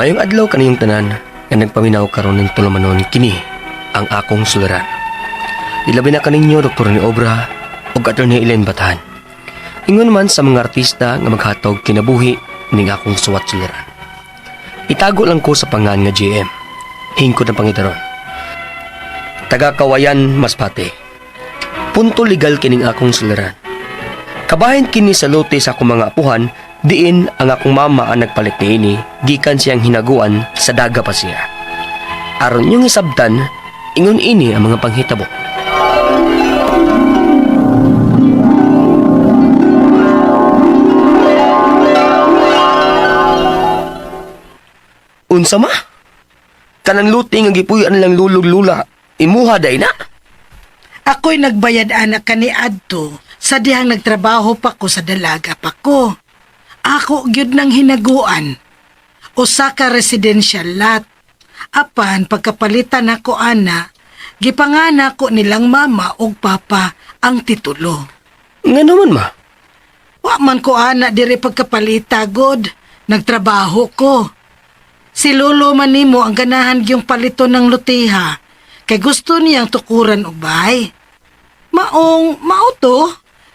Mayong adlaw kaniyong tanan nga nagpaminaw karon ng tulumanon kini ang akong suliran. Ilabi na kaninyo Dr. ni Obra ug Attorney Elaine Batahan. Ingon man sa mga artista nga maghatog kinabuhi ning akong suwat suliran. Itago lang ko sa pangan nga GM. Hingkod ang pangitaron. Taga Kawayan, Masbate. Punto legal kining akong suliran. Kabahin kini sa lote sa akong mga apuhan, diin ang akong mama ang nagpalit niini, gikan siyang hinaguan sa daga pa siya. Aron yung isabtan, ingon ini ang mga panghitabo. Unsa ma? Kanang lote nga gipuy-an lang lulog-lula, imuha day na? Ako'y nagbayad anak kani adto sa dihang nagtrabaho pa ko sa dalaga pa ko. Ako gyud nang hinaguan. Usa ka residential lot. Apan pagkapalitan ako ana, gipangana ko nilang mama ug papa ang titulo. Nga naman ma. Wa man ko ana diri pagkapalita god. Nagtrabaho ko. Si lolo man nimo ang ganahan gyung palito ng lutiha. Kay gusto niyang tukuran og bahay. Mao to.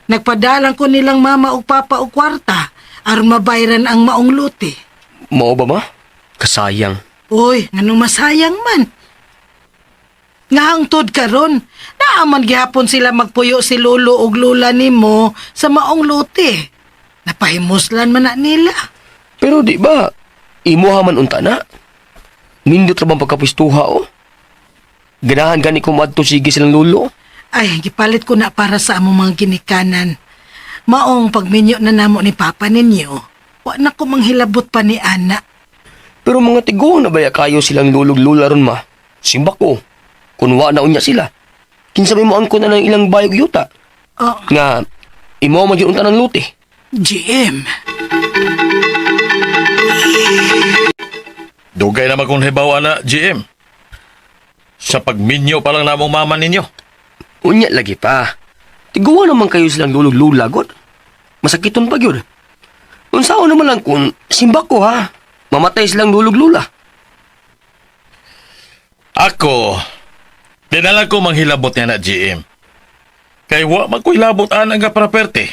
Nagpadalang ko nilang mama ug papa og kwarta aron mabayran ang maong luti. Mao ba ma? Kasayang. Uy, nganong masayang man. Nga hangtod karon, naaman gihapon sila magpuyo si lolo ug lola nimo sa maong luti. Napahimuslan man na nila. Pero di ba, imuha man unta na? Nindot ra bang pagkapistuha o? Ganahan gani ko madto sige silang lulo? Ay, gipalit ko na para sa among mga ginikanan. Maong pagminyo na namo ni papa ninyo, wa na ko manghilabot pa ni ana. Pero mga tiguang na baya kayo silang lulog-lula ron ma. Simba ko. Kung wa na unya sila. Kinsa may moan ko na ng ilang bayog yuta. Oh, Nga, imo man yun unta ng luti. GM. Dugay naman kung hibawa na, GM. Sa pagminyo pa lang namong mama ninyo. Unya lagi pa. Tiguan naman kayo silang lulog-lula, god. Masakiton pa yun. Unsaon naman lang kung simba ko ha. Mamatay silang lulog-lula. Ako, dinalang ko manghilabot niya na, GM. Kay wa magkuhilabot anang nga praperte.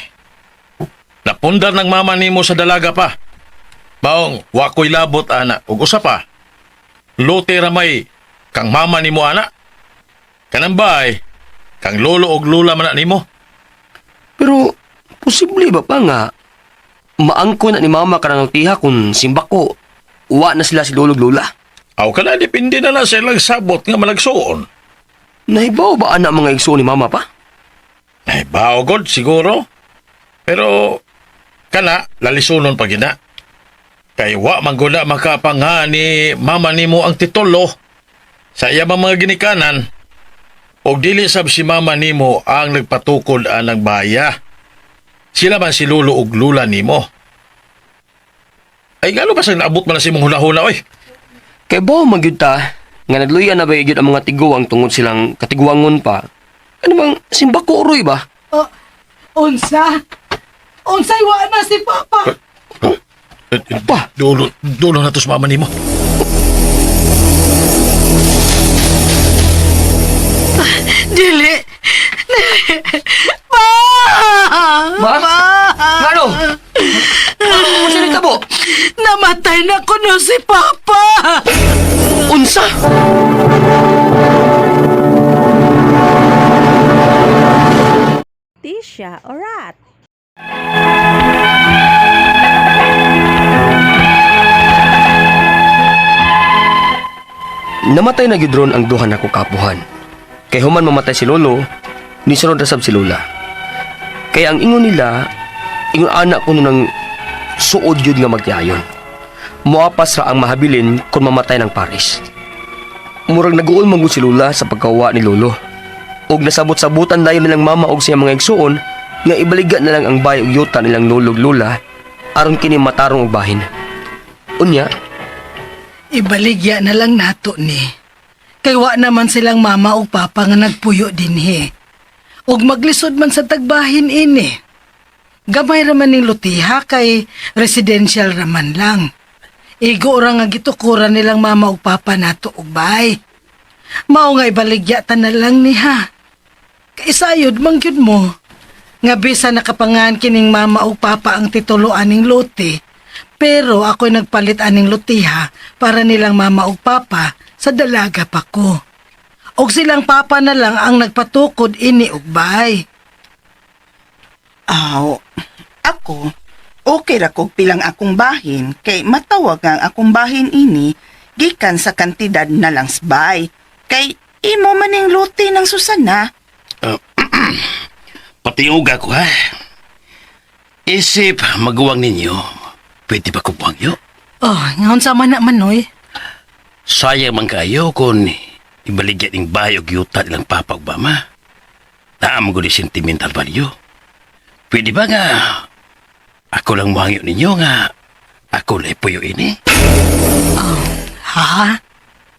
Napundar ng mama nimo sa dalaga pa. Baong, wa ko'y labot ana. Ug usa pa, lote ramay kang mama nimo ana. Kanang bay, kang lolo og lula man na nimo. Pero, posible ba pa nga maangko na ni mama ka ng tiha kung simba ko, uwa na sila si lulog-lula? Aw kana depende na lang sa ilang sabot nga malagsuon. Nahibaw ba ana mga igsoon ni mama pa? Ay bao god siguro. Pero kana lalisunon pa gina. Kay wa man gud na makapanga ni mama nimo ang titulo sa iya mga ginikanan. Og dili sab si mama nimo ang nagpatukod anang baya. Sila man si lolo ug lula nimo. Ay galo ba sa naabot man na si mong hula-hula oy? Kay ba magyud ta nga nagluyan na ba yun ang mga tiguang tungod silang katiguangon pa? Ano bang simba ko uroy ba? Unsa? Unsay wa na si papa? Pa? Dulo na to sa mama nimo. Dili. Pa! Ma? Ngano? Ano sila tabo? Namatay na ko no si papa! Unsa? Tisha o rat? Namatay na gidron ang duha nako kapuhan. Kay human mamatay si lolo, ni sunod rasab si lola. Kaya ang ingon nila, ingon anak ko nung suod yun nga magtiayon. Muapas ra ang mahabilin kung mamatay ng paris. Murag nag-uol magud si lola sa pagkawa ni lolo. Og nasabot-sabutan dayon nilang mama og siya mga igsuon nga ibaliga na lang ang bayo og yuta nilang lulog lula aron kini matarong og bahin. Unya, Ibaligya na lang nato ni. Kay wa naman silang mama o papa nga nagpuyo dinhi. Ug maglisod man sa tagbahin ini. Gamay raman ning lutiha kay residential raman lang. Igo ra nga gitukuran nilang mama ug papa nato ubay. Mao nga ibaligya ta na lang niha. Kaisayod man gyud mo. Nga bisa nakapangan kining mama ug papa ang titulo aning lote. Pero ako'y nagpalit aning lotiha para nilang mama ug papa sa dalaga pa ko. Og silang papa na lang ang nagpatukod ini ugbay. Aw, ako, okay ra kog pilang akong bahin kay matawag nga ang akong bahin ini gikan sa kantidad na lang sbay. Kay imo maning lote ng Susana. Patiuga ko ha. Isip maguwang ninyo. Pwede ba kubuang yo? Oh, ngaon sa man na manoy. Sayang man kayo kung ibaligyan ng bayog yuta nilang papa o mama. Naam ko di sentimental value. Pwede ba nga ako lang muhangyo ninyo nga ako na puyo ini? Ha?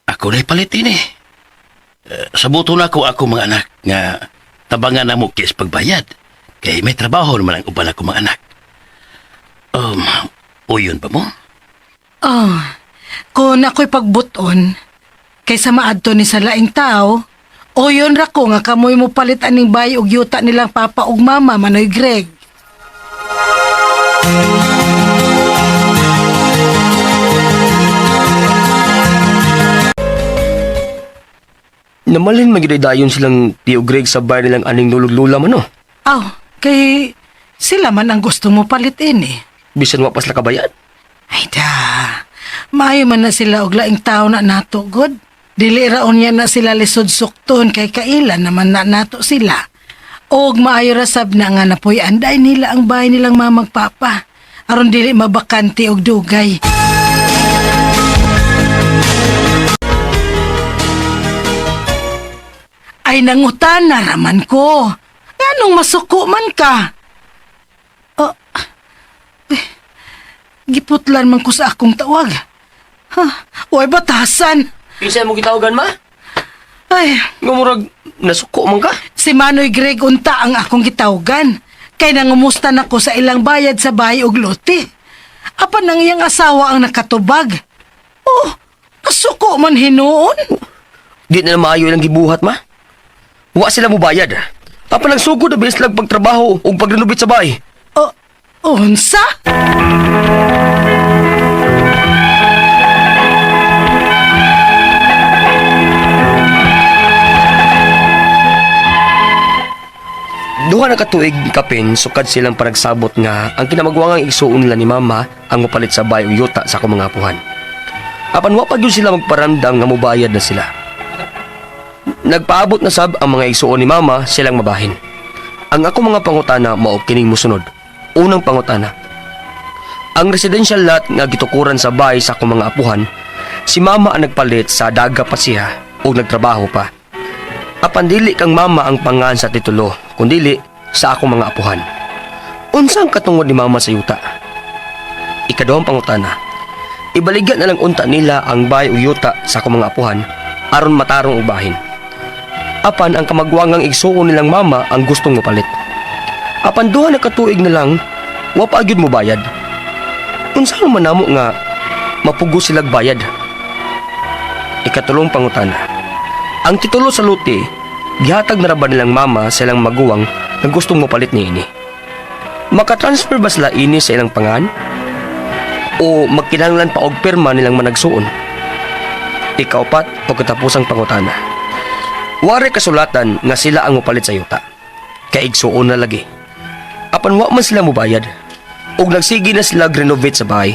Ako na palit ini. Sabuto na ako mga anak nga tabangan na mo kis pagbayad. Kaya may trabaho naman ang uban ako mga anak. Uyon pa mo? Oh, kung ako'y pagbuton, kaysa maadto ni sa laing tao, o yun ra ko nga kamoy mo palit aning bayi og yuta nilang papa ug mama, Manoy Greg. Namalin magidayon silang Tio Greg sa bar nilang aning lulog-lula man, no? Aw, kay sila man ang gusto mo palitin eh. Bisan wapas la kabayad. Ay da, maayo man na sila og laing tao na nato, God. Dili raon niya na sila lisod sukton kay kailan naman na nato sila. Og maayo rasab na nga napoy anday nila ang bahay nilang mamagpapa. Aron dili mabakante og dugay. Ay nangutan na raman ko. Nganong masuko man ka? Oh, giputlan man ko sa akong tawag. Ha, way batasan. Kinsa mo gitawagan, ma? Ay, Ngumurag nasuko man ka? si Manoy Greg unta ang akong gitawgan. Kay nangumusta na ko sa ilang bayad sa bahay og lote. Apan nang iyang asawa ang nakatubag. Oh, nasuko man hinuon. Di na maayo lang gibuhat, ma. Wa sila mo bayad. Apa lang sugod na bilis lang pagtrabaho o pagrenovate sa bahay. Oh, unsa? Duha na katuig kapin, sukad silang panagsabot nga ang kinamagwangang igsuon nila ni mama ang mapalit sa bahay o yuta sa akong mga apuhan. Apan wa pa gyud sila magparandam nga mobayad na sila. Nagpaabot na sab ang mga igsuon ni mama silang mabahin. Ang ako mga pangutana mao kining mosunod. Unang pangutana. Ang residential lot nga gitukuran sa bahay sa akong mga apuhan, si mama ang nagpalit sa daga pa siya o nagtrabaho pa. Apan dili kang mama ang pangan sa titulo, kundili sa akong mga apuhan. Unsang katungod ni mama sa yuta? Ikaduhang pangutana. Ibaligyan na lang unta nila ang bahay o yuta sa akong mga apuhan aron matarong ubahin. Apan ang kamagwangang igsuon nilang mama ang gustong mapalit. Apan duha na katuig na lang, wa pa gyud mo bayad. Unsa man namo nga mapugo silag bayad? Ikatulong pangutana. Ang titulo sa lote, gihatag na ra ba nilang mama sa ilang maguwang na gustong mapalit ni ini? Makatransfer ba sila ini sa ilang pangan? O magkinahanglan pa og pirma nilang managsuon? Ikaupat o katapusang pangutana. Wari kasulatan nga sila ang mapalit sa yuta. Kaigsuon na lagi. Apan wa man sila mobayad. Og nagsige na sila renovate sa bahay.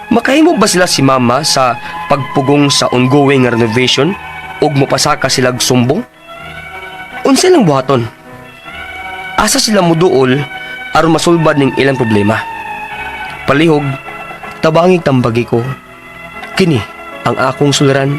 Makahimo ba sila si mama sa pagpugong sa ongoing nga renovation? Og mopasaka sila sumbong? Unsa lang buhaton? Asa sila muduol aron masulbad ning ilang problema? Palihog, tabangig tambagi ko. Kini ang akong suliran,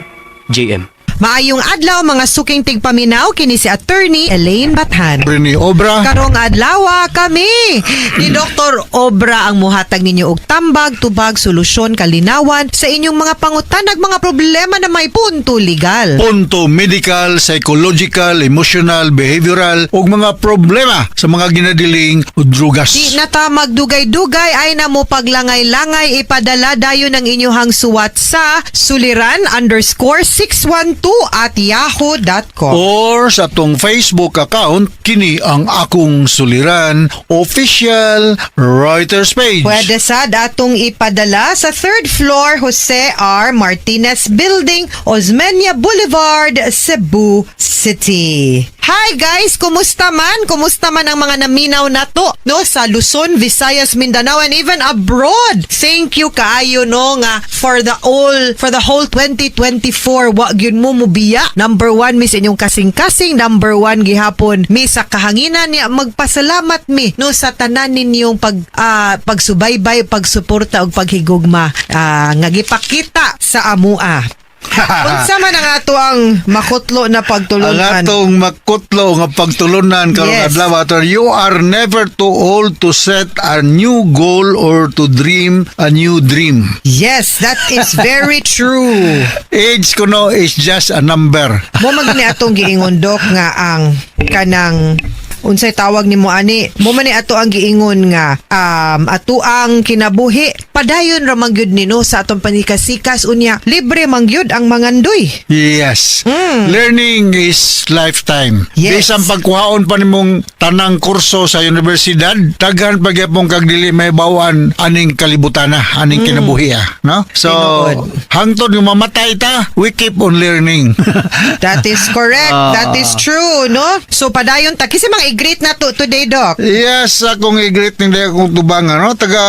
JM. Maayong adlaw mga suking tigpaminaw kini si Attorney Elaine Bathan. Ni Obra. Karong adlaw kami ni Dr. Obra ang muhatag ninyo og tambag, tubag, solusyon, kalinawan sa inyong mga pangutanag mga problema na may punto legal. Punto medical, psychological, emotional, behavioral ug mga problema sa mga ginadiling drugas. Di na ta magdugay-dugay ay na mo paglangay-langay ipadala dayon ang inyong suwat sa suliran_612@yahoo.com. Or sa atong Facebook account, kini ang akong suliran official writers page. Pwede sad atong ipadala sa 3rd floor Jose R. Martinez Building, Osmeña Boulevard, Cebu City. Hi guys, kumusta man? Kumusta man ang mga naminaw nato no sa Luzon, Visayas, Mindanao and even abroad. Thank you kaayo no nga for the whole 2024 wa gyud mo mubiya. Number 1 mi sa inyong kasing-kasing, number 1 gihapon mi sa kahanginan niya magpasalamat mi no sa tanan ninyong pagsubaybay, pagsuporta ug paghigugma nga gipakita sa amua. Unsa man ang ato ang makutlo na Ang pagtulunan? atong makutlo nga pagtulunan karong Yes. adlaw ato, you are never too old to set a new goal or to dream a new dream. Yes, that is very true. Age kuno is just a number. Mo magni atong giingon dok nga ang kanang unsay tawag nimo ani mo man ni ato ang giingon nga ato ang kinabuhi padayon ra man gyud nino sa atong panikasikas unya libre man gyud ang mangandoy. Yes. Learning is lifetime. Yes. Bisan pagkuhaon pa nimong tanang kurso sa universidad, daghan pa gyapon kag dili may bawaan aning kalibutan na, aning kinabuhi no? So, Tinuod. hangtod nga mamatay ta, we keep on learning. That is correct. That is true, no? So padayon ta kasi mga i-greet na to today, Doc. Yes, akong i-greet ng akong tubangan, no? Taga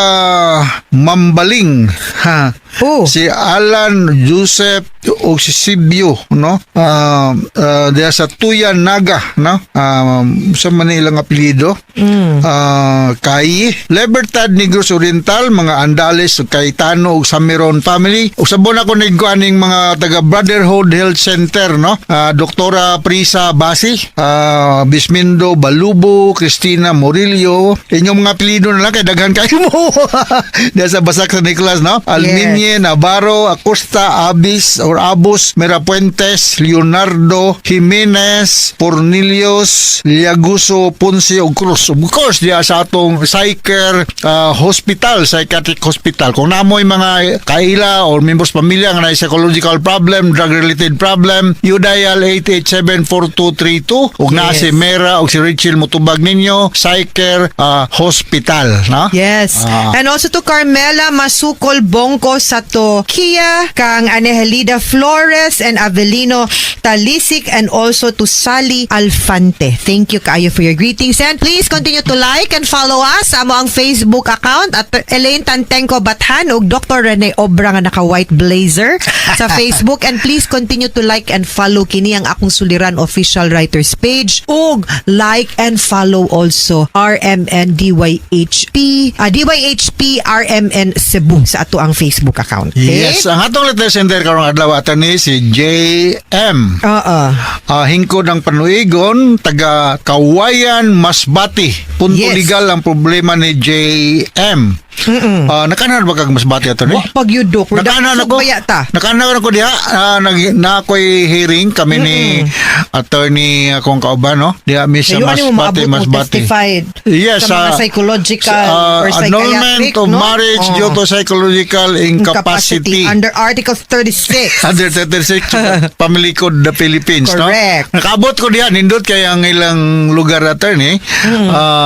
Mambaling, ha? Oh. Si Alan Joseph o si Sibyo, no? Diya sa Tuyan Naga, no? Sa Manila ang apelido. Kay Libertad Negros Oriental, mga Andales, Cayetano ug Samiron family. Usabon ako nagkuaning mga taga Brotherhood Health Center, no? Doktora Prisa Basi, Bismindo Balubo, Cristina Morillo. Inyong mga apelido na lang kay daghan kayo mo. Diya sa Basak sa Nicolas, no? Alminye, Navarro, Acosta, Abis or Abus, Merapuentes, Leonardo, Jimenez, Pornilios, Liaguso, Ponce ug Cruz. Of course, diya sa atong Psycher Hospital, Psychiatric Hospital. Kung namoy mga kaila or members pamilya nga na psychological problem, drug-related problem, you dial 887-4232 ug naa Yes. si Mera ug si Rachel mutubag ninyo, Psycher Hospital, no? Yes. Ah. And also to Carmela Masukol Bongko sa to Kia, kang Anehelida Flores and Avelino Talisik, and also to Sally Alfante. Thank you kaayo for your greetings and please continue to like and follow us sa amo ang Facebook account at Elaine Tantenko Bathan ug Dr. Rene Obra nga naka white blazer sa Facebook, and please continue to like and follow kini ang akong suliran official writers page ug like and follow also RMN DYHP DYHP RMN Cebu sa ato ang Facebook account. Okay? Yes, ang atong letter sender karong adlaw atani si JM. Hingkod ang panuigon, taga Kawayan, Masbati. Punto Yes. legal ang problema ni JM. Nakanan ba kag Masbati ato ni? Wa pag yudok. Nakanan ako. Nakanan ako diha. Na ako'y hearing kami ni attorney akong kauban, no? Diha mi sa Masbati. Yes, sa mga psychological or annulment psychiatric, of no? marriage due to psychological incapacity. Under Article 36. Under 36 Family Code the Philippines, Correct. no? Nakaabot ko diyan, nindot kay ang ilang lugar attorney.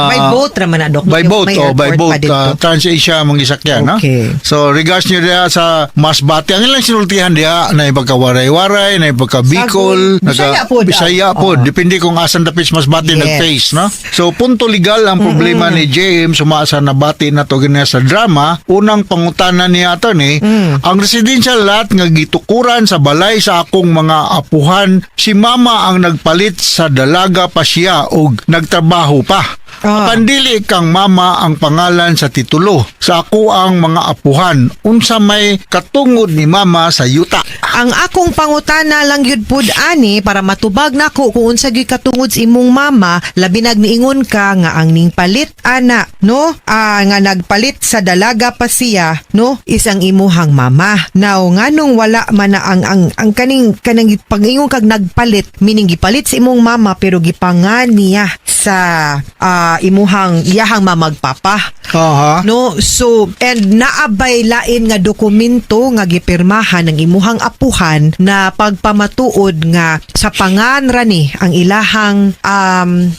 By boat raman na, Dok. By boat, May by airport boat. pa dito. Trans-Asia mong gisakyan, no? Okay. So, regards nyo diya sa Masbati, ang ilang sinultihan diya, na ipagkawaray-waray, na ipagka-Bicol, Bisaya po, Bisaya po. Depende kung asan dapit Masbati Yes. nag-face, no? So, punto legal ang problema ni James, sumasa na bati na to ganyan sa drama. Unang pangutanan niya ito ni, ang residential lot nga gitukuran sa balay sa akong mga apuhan, si mama ang nagpalit sa dalaga pa siya og nagtrabaho pa. Apan dili kang mama ang pangalan sa titulo sa ako ang mga apuhan. Unsa may katungod ni mama sa yuta? Ang akong pangutana lang yun pud ani para matubag nako kung unsa gyud katungod sa imong mama, labi nagniingon ka nga ang ning palit ana, no? Nga nagpalit sa dalaga pa siya, no? Is ang imuhang mama. Now nganong wala man na ang kanang pag-ingon kag nagpalit, meaning gipalit sa imong mama pero gipangan niya sa iyahang mamagpapa. Aha. No, so and naabay lain nga dokumento nga gipirmahan ng imuhang apuhan na pagpamatuod nga sa panganra ni ang ilahang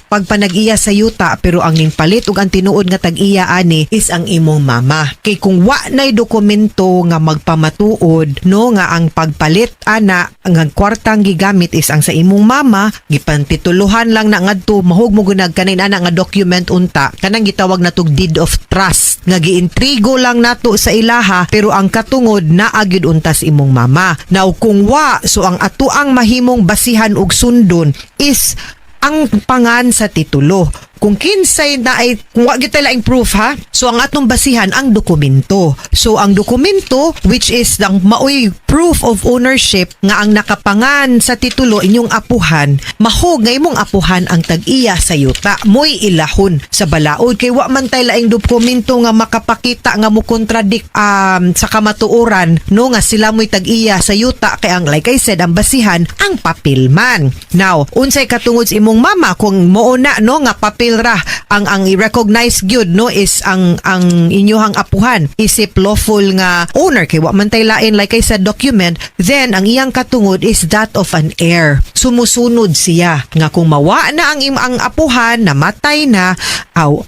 pagpanag-iya sa yuta pero ang ning palit ug ang tinuod nga tag-iya ani is ang imong mama. Kay kung wa nay dokumento nga magpamatuod no nga ang pagpalit ana ang kwartang gigamit is ang sa imong mama, gipantituluhan lang na ngadto mahug mo gunag kanin ana nga document unta kanang gitawag natog deed of trust nga giintrigo lang nato sa ilaha pero ang katungod naa gyud unta sa imong mama. Now kung wa, so ang atuang mahimong basihan og sundon is ang pangan sa titulo. Kung kinsay na ay, kung wag kita laing proof ha, so ang atong basihan ang dokumento. So ang dokumento, which is ang maoy proof of ownership nga ang nakapangan sa titulo inyong apuhan, mahog nga imong apuhan ang tag-iya sa yuta. Mo'y ilahon sa balaod. Kay wa man tay laing dokumento nga makapakita nga mo kontradik sa kamatuoran, no nga sila mo'y tag-iya sa yuta. Kay ang, like I said, ang basihan, ang papilman. Now, unsay katungod sa imong mama, kung moona, no, nga papil ra ang i-recognize gyud no is ang inyuhang apuhan isip lawful nga owner kay wa man tay lain like I said document, then ang iyang katungod is that of an heir. Sumusunod siya nga kung mawa na ang apuhan namatay na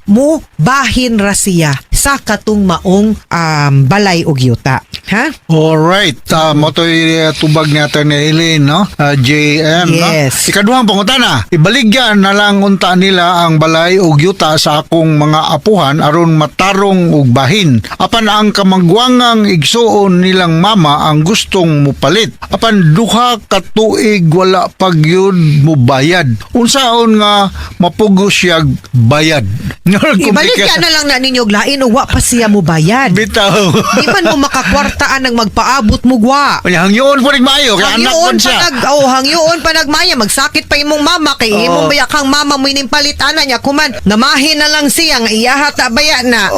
mo bahin ra siya sa katong maong balay og yuta. Ha? Alright. Motoy tubag ni Atty. Eileen, no? JM, Yes. no? Ikaduhang pangutana, ibaligyan na lang unta nila ang balay og yuta sa akong mga apuhan aron matarong og bahin. Apan ang kamangguangang igsuon nilang mama ang gustong mupalit. Apan duha ka tuig wala pagyud mo bayad. Unsaon nga mapugo siya bayad? Ibaligyan na lang na ninyo og lain o wa pa siya mo bayad. Bitaw. Di man mo makakwartaan ng magpaabot mo gwa. Hangyoon po nagmayo kay anak ko siya. Hangyoon pa nagmaya, magsakit pa imong mama kay imong bayakang mama mo inimpalitan niya kuman namahin na lang siya nga iyaha ta baya na.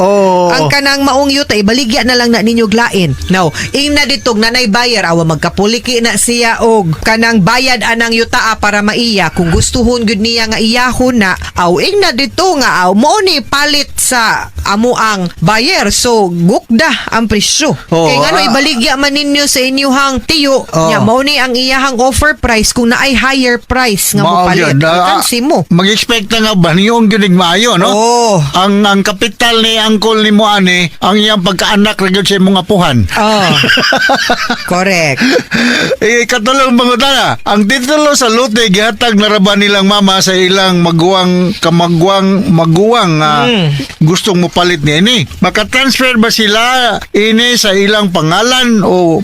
Ang kanang maong yuta ibaligya na lang na ninyo glain. Now, ingna ditog nanay bayar awa magkapuliki na siya og kanang bayad anang yuta para maiya kung gustuhon gud niya nga iyahon na aw ingna dito nga mo ni palit sa amo ang buyer so gukda ang presyo. Kay ngano ibaligya man ninyo sa inyuhang tiyo nya mao ni ang iyahang offer price kung naay higher price nga mo palit. Kansi mo. Mag-expect na nga ba niyong ginig maayo, no? Ang kapital ni Uncle ni mo ani, ang iyang pagkaanak ra gyud sa imong apuhan. Correct. Katulong mangutana, ang titulo sa lote gihatag na ra ba nilang mama sa ilang maguwang gustong mo palit ni ini? Makatransfer ba sila ini sa ilang pangalan o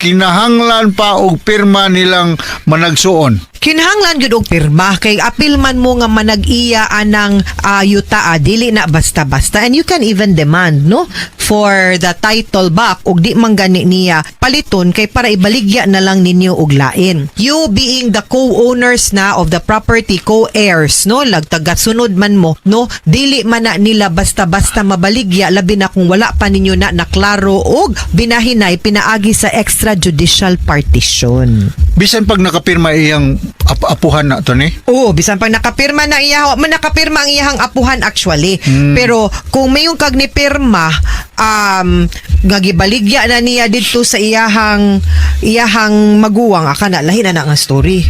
kinahanglan pa og pirma nilang managsuon? Kinahanglan gyud og pirma kay apil man mo nga manag-iya anang yuta dili na basta-basta and you can even demand no for the title back og di man gani niya paliton kay para ibaligya na lang ninyo og lain. You being the co-owners na of the property, co-heirs no lagtagasunod man mo no dili man na nila basta-basta mabaligya labi na kung wala pa ninyo na naklaro og binahinay pinaagi sa extrajudicial partition. Bisan pag nakapirma iyang apuhan na to ni? Oo, bisan pag nakapirma na iya, man nakapirma ang iyahang apuhan actually. Pero kung mayong kag ni pirma, gagibaligya na niya dito sa iyahang maguwang, aka na lahi na nga story.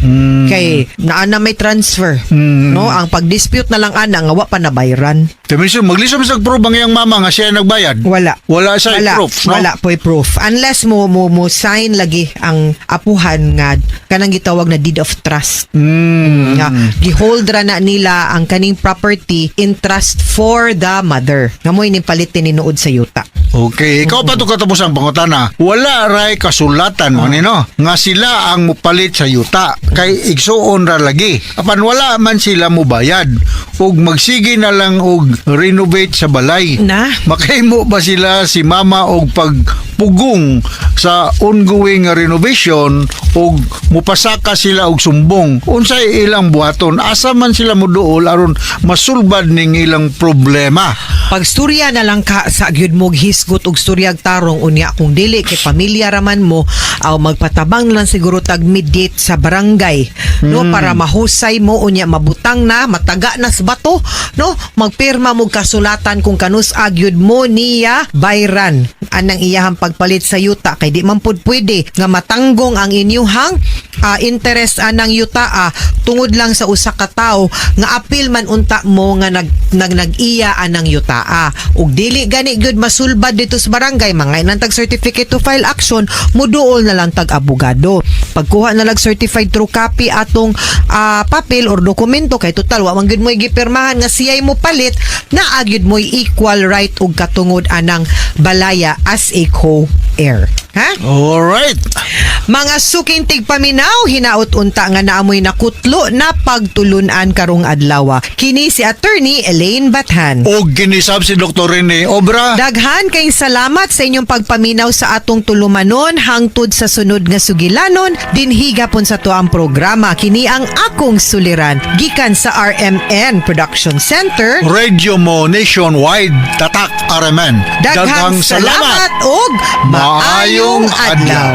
Kay naana may transfer. No, ang pag-dispute na lang ana nga wa pa nabayran. Temiso maglisom sa proof ang iyang mama nga siya nagbayad. Wala sa proof, no? Wala po'y proof. Unless mo sign lagi ang apuhan nga kanang gitawag na deed of trust. Nga gihold ra na nila ang kaning property in trust for the mother. Nga mo ini palitin ni nuod sa yuta. Okay, ikaw pa to katapos ang pangutana. Wala ray kasulatan mo nino nga sila ang mupalit sa yuta kay igsuon ra lagi. Apan wala man sila mubayad ug magsige na lang og renovate sa balay. Na? Makahimo ba sila si mama og pagpugong sa ongoing renovation ug mupasaka sila og sumbong? Unsay ilang buhaton? Asa man sila moduol aron masulbad ning ilang problema? Pagstorya na lang ka sa gyud mo hisgot og storyag tarong unya kung dili kay pamilya raman mo aw magpatabang na lang siguro tag mediate sa barangay no para mahusay mo unya mabutang na mataga na sa bato no magpirma mo kasulatan kung kanus agyud mo niya bayran anang iyahang pagpalit sa yuta kay di man pud pwede nga matanggong ang inyuhang interest anang yuta tungod lang sa usa ka tawo nga apil man unta mo nga nag-iya anang yuta ug dili gani gyud masulbad dito sa barangay mga inantag certificate to file action muduol na lang tag abogado pagkuha na lag certified true copy atong papel or dokumento kay total wa man gyud mo gipirmahan nga siyay mo palit na agyud mo equal right ug katungod anang balaya as a co-heir ha. Alright. Mga suking tigpaminaw, hinaot unta nga naamoy nakutlo na pagtulunan karong adlaw. Kini si Attorney Elaine Bathan. Og ginisab si Dr. Rene Obra. Daghan kayong salamat sa inyong pagpaminaw sa atong tulumanon hangtod sa sunod nga sugilanon dinhiga pon sa tuang programa. Kini ang akong suliran gikan sa RMN Production Center. Radio mo nationwide tatak RMN. Daghang salamat ug maayong adlaw.